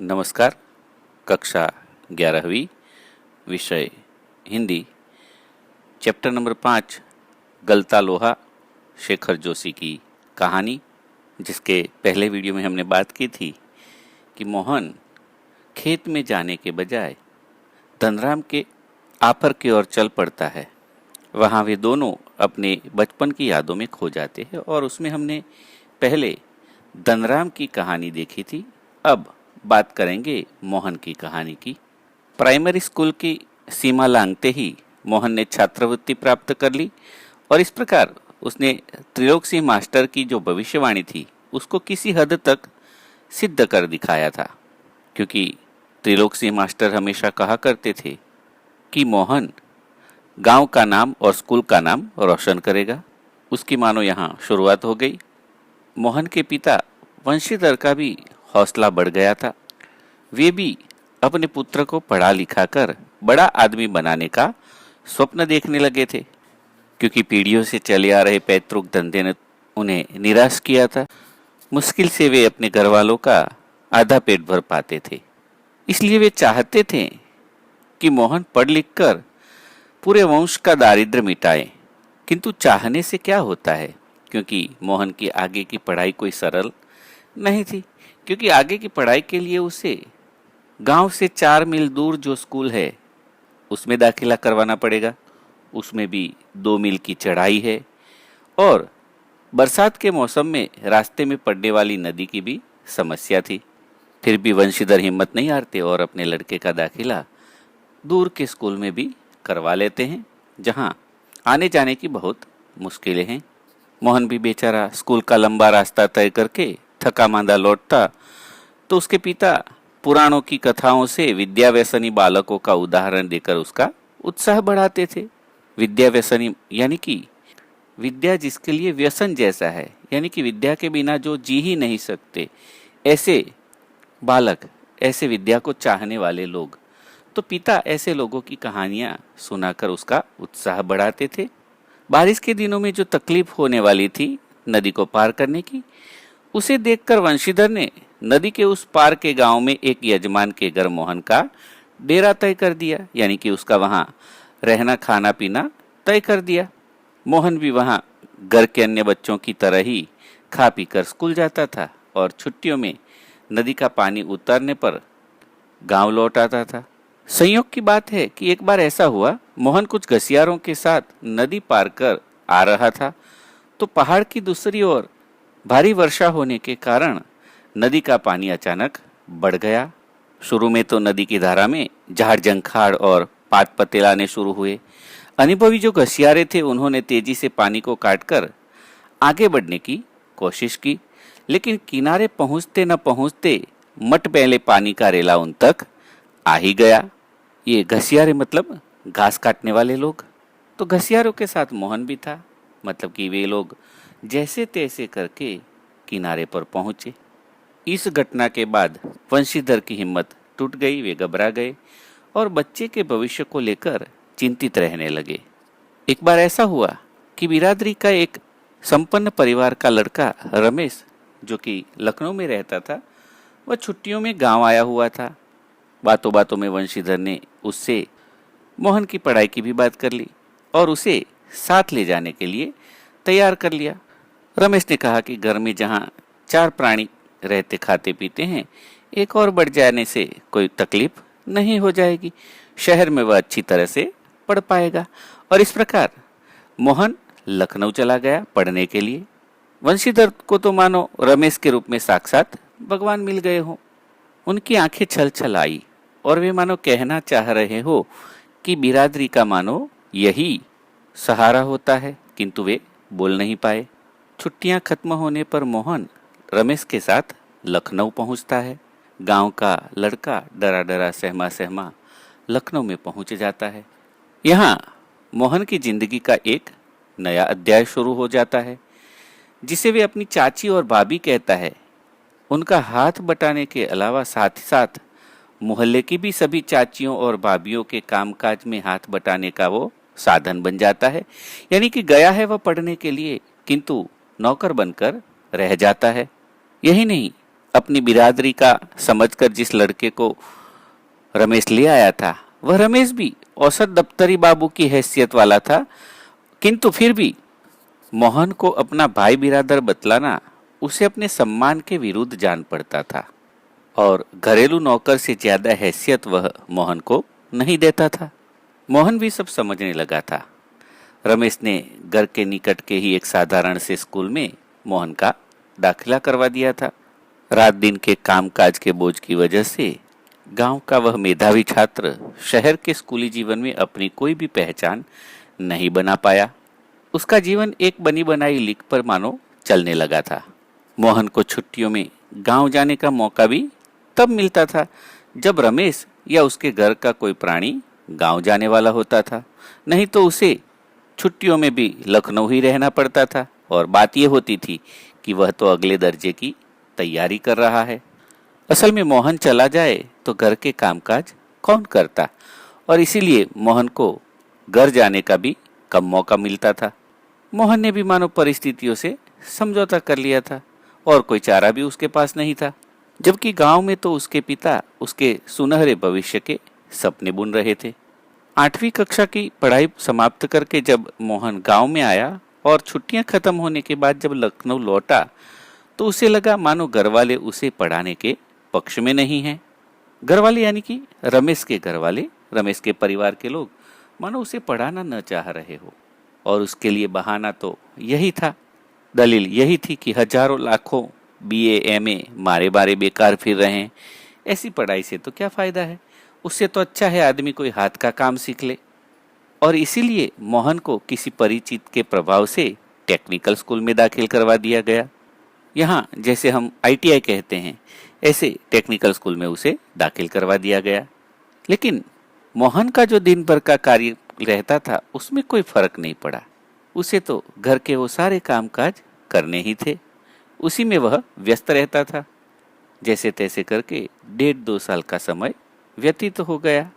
नमस्कार। कक्षा 11वीं, विषय हिंदी, चैप्टर नंबर 5, गलता लोहा, शेखर जोशी की कहानी। जिसके पहले वीडियो में हमने बात की थी कि मोहन खेत में जाने के बजाय धनराम के आफर की ओर चल पड़ता है। वहाँ वे दोनों अपने बचपन की यादों में खो जाते हैं और उसमें हमने पहले धनराम की कहानी देखी थी। अब बात करेंगे मोहन की कहानी की। प्राइमरी स्कूल की सीमा लांघते ही मोहन ने छात्रवृत्ति प्राप्त कर ली और इस प्रकार उसने त्रिलोक सिंह मास्टर की जो भविष्यवाणी थी उसको किसी हद तक सिद्ध कर दिखाया था, क्योंकि त्रिलोक सिंह मास्टर हमेशा कहा करते थे कि मोहन गांव का नाम और स्कूल का नाम रोशन करेगा। उसकी मानो यहाँ शुरुआत हो गई। मोहन के पिता वंशीधर का भी हौसला बढ़ गया था। वे भी अपने पुत्र को पढ़ा लिखा कर बड़ा आदमी बनाने का स्वप्न देखने लगे थे, क्योंकि पीढ़ियों से चले आ रहे पैतृक धंधे ने उन्हें निराश किया था। मुश्किल से वे अपने घर वालों का आधा पेट भर पाते थे। इसलिए वे चाहते थे कि मोहन पढ़ लिख कर पूरे वंश का दारिद्र्य मिटाए। किंतु चाहने से क्या होता है, क्योंकि मोहन की आगे की पढ़ाई कोई सरल नहीं थी। क्योंकि आगे की पढ़ाई के लिए उसे गांव से 4 मील दूर जो स्कूल है उसमें दाखिला करवाना पड़ेगा। उसमें भी 2 मील की चढ़ाई है और बरसात के मौसम में रास्ते में पड़ने वाली नदी की भी समस्या थी। फिर भी वंशीधर हिम्मत नहीं हारते और अपने लड़के का दाखिला दूर के स्कूल में भी करवा लेते हैं, जहां आने जाने की बहुत मुश्किलें हैं। मोहन भी बेचारा स्कूल का लंबा रास्ता तय करके थका मांदा लौटता तो उसके पिता पुराणों की कथाओं से विद्या व्यसनी बालकों का उदाहरण देकर उसका उत्साह बढ़ाते थे। विद्या व्यसनी यानी कि विद्या जिसके लिए व्यसन जैसा है, यानी कि विद्या के बिना जो जी ही नहीं सकते, ऐसे बालक, ऐसे विद्या को चाहने वाले लोग। तो पिता ऐसे लोगों की कहानियां सुनाकर उसका उत्साह बढ़ाते थे। बारिश के दिनों में जो तकलीफ होने वाली थी नदी को पार करने की, उसे देखकर वंशीधर ने नदी के उस पार के गांव में एक यजमान के घर मोहन का डेरा तय कर दिया, यानी कि उसका वहां रहना खाना पीना तय कर दिया। मोहन भी वहां घर के अन्य बच्चों की तरह ही खा पी कर स्कूल जाता था और छुट्टियों में नदी का पानी उतरने पर गांव लौट आता था। संयोग की बात है कि एक बार ऐसा हुआ, मोहन कुछ घसियारों के साथ नदी पार कर आ रहा था तो पहाड़ की दूसरी ओर भारी वर्षा होने के कारण नदी का पानी अचानक बढ़ गया। शुरू में तो नदी की धारा में झाड़ जंखाड़ और पात पत्ते आने शुरू हुए। अनुभवी जो घसियारे थे उन्होंने तेजी से पानी को काटकर आगे बढ़ने की कोशिश की, लेकिन किनारे पहुंचते न पहुंचते मट पहले पानी का रेला उन तक आ ही गया। ये घसियारे मतलब घास काटने वाले लोग। तो घसियारों के साथ मोहन भी था, मतलब कि वे लोग जैसे तैसे करके किनारे पर पहुंचे। इस घटना के बाद वंशीधर की हिम्मत टूट गई। वे घबरा गए और बच्चे के भविष्य को लेकर चिंतित रहने लगे। एक बार ऐसा हुआ कि बिरादरी का एक संपन्न परिवार का लड़का रमेश, जो कि लखनऊ में रहता था, वह छुट्टियों में गांव आया हुआ था। बातों बातों में वंशीधर ने उससे मोहन की पढ़ाई की भी बात कर ली और उसे साथ ले जाने के लिए तैयार कर लिया। रमेश ने कहा कि घर में जहाँ 4 प्राणी रहते खाते पीते हैं, एक और बढ़ जाने से कोई तकलीफ नहीं हो जाएगी। शहर में वह अच्छी तरह से पढ़ पाएगा। और इस प्रकार मोहन लखनऊ चला गया पढ़ने के लिए। वंशीधर को तो मानो रमेश के रूप में साक्षात भगवान मिल गए हो। उनकी आंखें छल छल आई और वे मानो कहना चाह रहे हो कि बिरादरी का मानो यही सहारा होता है, किंतु वे बोल नहीं पाए। छुट्टियां खत्म होने पर मोहन रमेश के साथ लखनऊ पहुंचता है। गांव का लड़का डरा डरा सहमा सहमा लखनऊ में पहुंच जाता है। यहाँ मोहन की जिंदगी का एक नया अध्याय शुरू हो जाता है, जिसे वे अपनी चाची और भाभी कहता है। उनका हाथ बटाने के अलावा साथ ही साथ मोहल्ले की भी सभी चाचियों और भाभियों के कामकाज में हाथ बटाने का वो साधन बन जाता है। यानी कि गया है वह पढ़ने के लिए, किंतु नौकर बनकर रह जाता है। यही नहीं, अपनी बिरादरी का समझकर जिस लड़के को रमेश ले आया था, वह रमेश भी औसत दफ्तरी बाबू की हैसियत वाला था, किंतु फिर भी मोहन को अपना भाई बिरादर बतलाना उसे अपने सम्मान के विरुद्ध जान पड़ता था और घरेलू नौकर से ज्यादा हैसियत वह मोहन को नहीं देता था। मोहन भी सब समझने लगा था। रमेश ने घर के निकट के ही एक साधारण से स्कूल में मोहन का दाखिला करवा दिया था। रात दिन के कामकाज के बोझ की वजह से गांव का वह मेधावी छात्र शहर के स्कूली जीवन में अपनी कोई भी पहचान नहीं बना पाया। उसका जीवन एक बनी बनाई लीक पर मानो चलने लगा था। मोहन को छुट्टियों में गांव जाने का मौका भी तब मिलता था जब रमेश या उसके घर का कोई प्राणी गांव जाने वाला होता था, नहीं तो उसे छुट्टियों में भी लखनऊ ही रहना पड़ता था। और बात यह होती थी कि वह तो अगले दर्जे की तैयारी कर रहा है। असल में मोहन चला जाए तो घर के कामकाज कौन करता, और इसीलिए मोहन को घर जाने का भी कम मौका मिलता था। मोहन ने भी मानो परिस्थितियों से समझौता कर लिया था और कोई चारा भी उसके पास नहीं था, जबकि गांव में तो उसके पिता उसके सुनहरे भविष्य के सपने बुन रहे थे। 8वीं कक्षा की पढ़ाई समाप्त करके जब मोहन गांव में आया और छुट्टियां खत्म होने के बाद जब लखनऊ लौटा तो उसे लगा मानो घरवाले उसे पढ़ाने के पक्ष में नहीं हैं। घरवाले यानी कि रमेश के घरवाले, रमेश के परिवार के लोग मानो उसे पढ़ाना न चाह रहे हो। और उसके लिए बहाना तो यही था, दलील यही थी कि हजारों लाखों बीए एमए मारे बारे बेकार फिर रहे हैं। ऐसी पढ़ाई से तो क्या फायदा है, उससे तो अच्छा है आदमी कोई हाथ का काम सीख ले। और इसीलिए मोहन को किसी परिचित के प्रभाव से टेक्निकल स्कूल में दाखिल करवा दिया गया। यहाँ जैसे हम ITI कहते हैं, ऐसे टेक्निकल स्कूल में उसे दाखिल करवा दिया गया। लेकिन मोहन का जो दिन भर का कार्य रहता था उसमें कोई फर्क नहीं पड़ा। उसे तो घर के वो सारे कामकाज करने ही थे, उसी में वह व्यस्त रहता था। जैसे तैसे करके 1.5-2 साल का समय व्यतीत हो गया।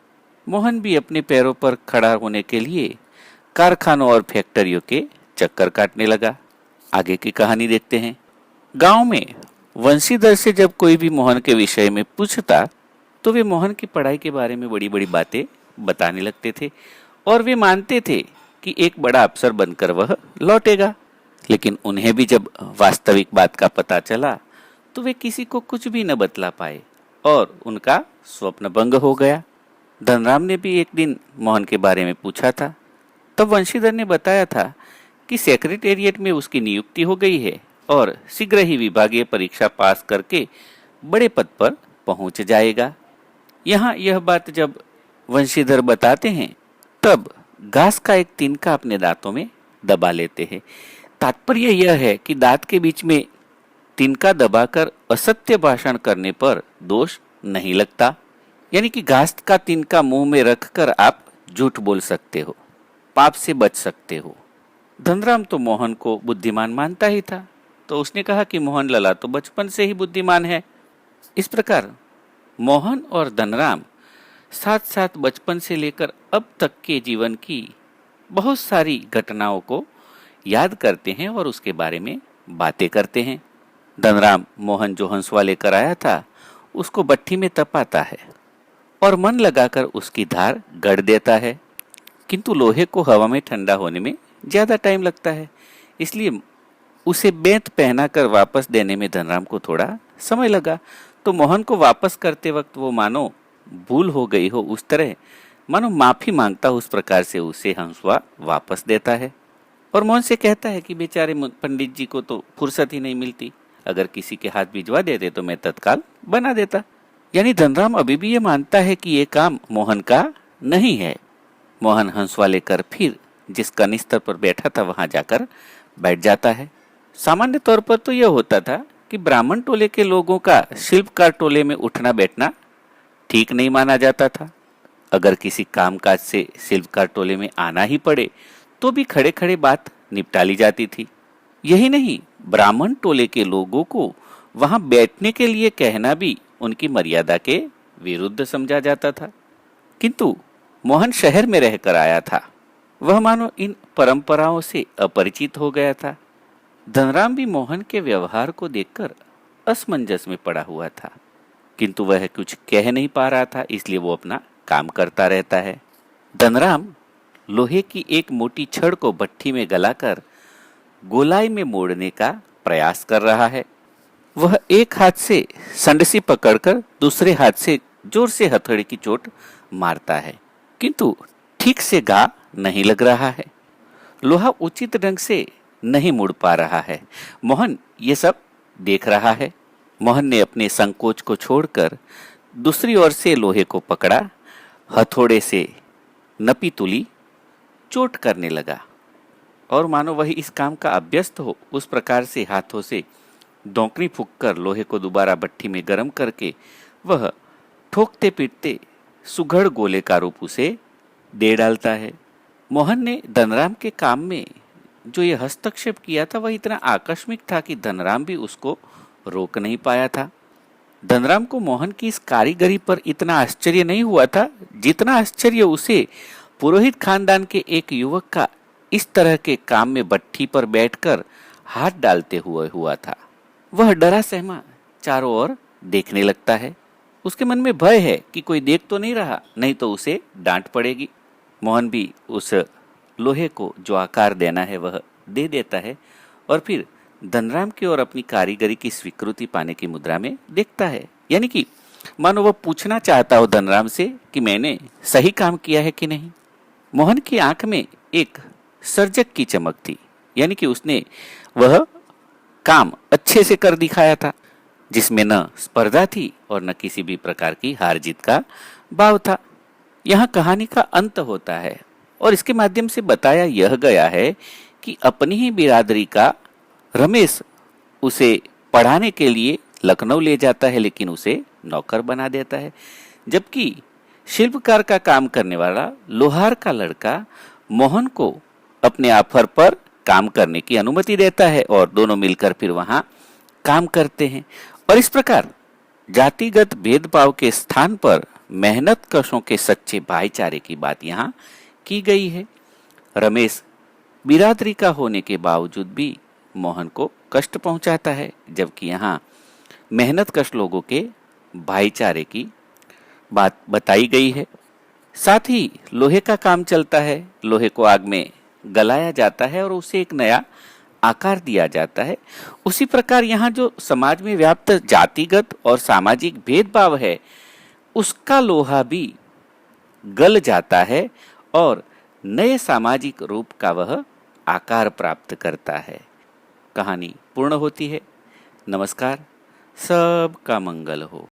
मोहन भी अपने पैरों पर खड़ा होने के लिए कारखानों और फैक्ट्रियों के चक्कर काटने लगा। आगे की कहानी देखते हैं। गांव में वंशीधर से जब कोई भी मोहन के विषय में पूछता तो वे मोहन की पढ़ाई के बारे में बड़ी बड़ी बातें बताने लगते थे और वे मानते थे कि एक बड़ा अफसर बनकर वह लौटेगा। लेकिन उन्हें भी जब वास्तविक बात का पता चला तो वे किसी को कुछ भी न बतला पाए और उनका स्वप्न भंग हो गया। धनराम ने भी एक दिन मोहन के बारे में पूछा था। तब वंशीधर ने बताया था कि सेक्रेटेरिएट में उसकी नियुक्ति हो गई है और शीघ्र ही विभागीय परीक्षा पास करके बड़े पद पर पहुंच जाएगा। यहाँ यह बात जब वंशीधर बताते हैं तब घास का एक तिनका अपने दांतों में दबा लेते हैं। तात्पर्य यह है कि दांत के बीच में तिनका दबाकर असत्य भाषण करने पर दोष नहीं लगता। यानी कि घास का तिनका मुंह में रखकर आप झूठ बोल सकते हो, पाप से बच सकते हो। धनराम तो मोहन को बुद्धिमान मानता ही था, तो उसने कहा कि मोहन लला तो बचपन से ही बुद्धिमान है। इस प्रकार मोहन और धनराम साथ साथ बचपन से लेकर अब तक के जीवन की बहुत सारी घटनाओं को याद करते हैं और उसके बारे में बातें करते हैं। धनराम मोहन जो हंसुआ लेकर आया था उसको भट्ठी में तपाता है और मन लगाकर उसकी धार गढ़ देता है, किंतु लोहे को हवा में ठंडा होने में ज्यादा टाइम लगता है, इसलिए उसे बेंत पहनाकर वापस देने में धनराम को थोड़ा समय लगा। तो मोहन को वापस करते वक्त वो मानो भूल हो गई हो उस तरह, मानो माफी मांगता उस प्रकार से उसे हंसुआ वापस देता है और मोहन से कहता है कि बेचारे पंडित जी को तो फुर्सत ही नहीं मिलती, अगर किसी के हाथ भिजवा देते तो मैं तत्काल बना देता। यानी धनराम अभी भी ये मानता है कि ये काम मोहन का नहीं है। मोहन हंसुआ लेकर फिर जिस कनिस्तर पर बैठा था वहां जाकर बैठ जाता है। सामान्य तौर पर तो यह होता था कि ब्राह्मण टोले के लोगों का शिल्पकार टोले में उठना बैठना ठीक नहीं माना जाता था। अगर किसी कामकाज से शिल्पकार टोले में आना ही पड़े तो भी खड़े खड़े बात निपटा ली जाती थी। यही नहीं, ब्राह्मण टोले के लोगों को वहां बैठने के लिए कहना भी उनकी मर्यादा के विरुद्ध समझा जाता था। किंतु मोहन शहर में रहकर आया था, वह मानो इन परंपराओं से अपरिचित हो गया था। धनराम भी मोहन के व्यवहार को देखकर असमंजस में पड़ा हुआ था, किंतु वह कुछ कह नहीं पा रहा था, इसलिए वो अपना काम करता रहता है। धनराम लोहे की एक मोटी छड़ को भट्ठी में गलाकर गोलाई में मोड़ने का प्रयास कर रहा है। वह एक हाथ से संडसी पकड़कर दूसरे हाथ से जोर से हथौड़े की चोट मारता है, किंतु ठीक से घा नहीं लग रहा है। लोहा उचित ढंग से नहीं मुड़ पा रहा है। मोहन ये सब देख रहा है। मोहन ने अपने संकोच को छोड़कर दूसरी ओर से लोहे को पकड़ा, हथौड़े से नपी तुली चोट करने लगा और मानो वही इस काम का अभ्यस्त हो, उस प्रकार से हाथों से दौकनी फूंककर लोहे को दोबारा भट्ठी में गर्म करके वह ठोकते पीटते सुघड़ गोले का रूप उसे दे डालता है। मोहन ने धनराम के काम में जो ये हस्तक्षेप किया था वह इतना आकस्मिक था कि धनराम भी उसको रोक नहीं पाया था। धनराम को मोहन की इस कारीगरी पर इतना आश्चर्य नहीं हुआ था जितना आश्चर्य उसे पुरोहित खानदान के एक युवक का इस तरह के काम में भट्ठी पर बैठकर हाथ डालते हुए हुआ था। वह डरा सहमा चारों ओर देखने लगता है। उसके मन में भय है कि कोई देख तो नहीं रहा, नहीं तो उसे डांट पड़ेगी। मोहन भी उस लोहे को जो आकार देना है वह दे देता है और फिर धनराम की ओर अपनी कारीगरी की स्वीकृति पाने की मुद्रा में देखता है, यानी कि मानो वह पूछना चाहता हो धनराम से कि मैंने सही काम किया है कि नहीं। मोहन की आंख में एक सर्जक की चमक थी, यानी कि उसने वह काम अच्छे से कर दिखाया था, जिसमें न स्पर्धा थी और न किसी भी प्रकार की हार जीत का भाव था। यहाँ कहानी का अंत होता है और इसके माध्यम से बताया यह गया है कि अपनी ही बिरादरी का रमेश उसे पढ़ाने के लिए लखनऊ ले जाता है, लेकिन उसे नौकर बना देता है, जबकि शिल्पकार का काम करने वाला लोहार का लड़का मोहन को अपने ऑफर पर काम करने की अनुमति देता है और दोनों मिलकर फिर वहां काम करते हैं। और इस प्रकार जातिगत भेदभाव के स्थान पर मेहनत कशों के सच्चे भाईचारे की बात यहाँ की गई है। रमेश बिरादरी का होने के बावजूद भी मोहन को कष्ट पहुंचाता है, जबकि यहाँ मेहनत कश लोगों के भाईचारे की बात बताई गई है। साथ ही लोहे का काम चलता है, लोहे को आग में गलाया जाता है और उसे एक नया आकार दिया जाता है। उसी प्रकार यहाँ जो समाज में व्याप्त जातिगत और सामाजिक भेदभाव है उसका लोहा भी गल जाता है और नए सामाजिक रूप का वह आकार प्राप्त करता है। कहानी पूर्ण होती है। नमस्कार, सबका मंगल हो।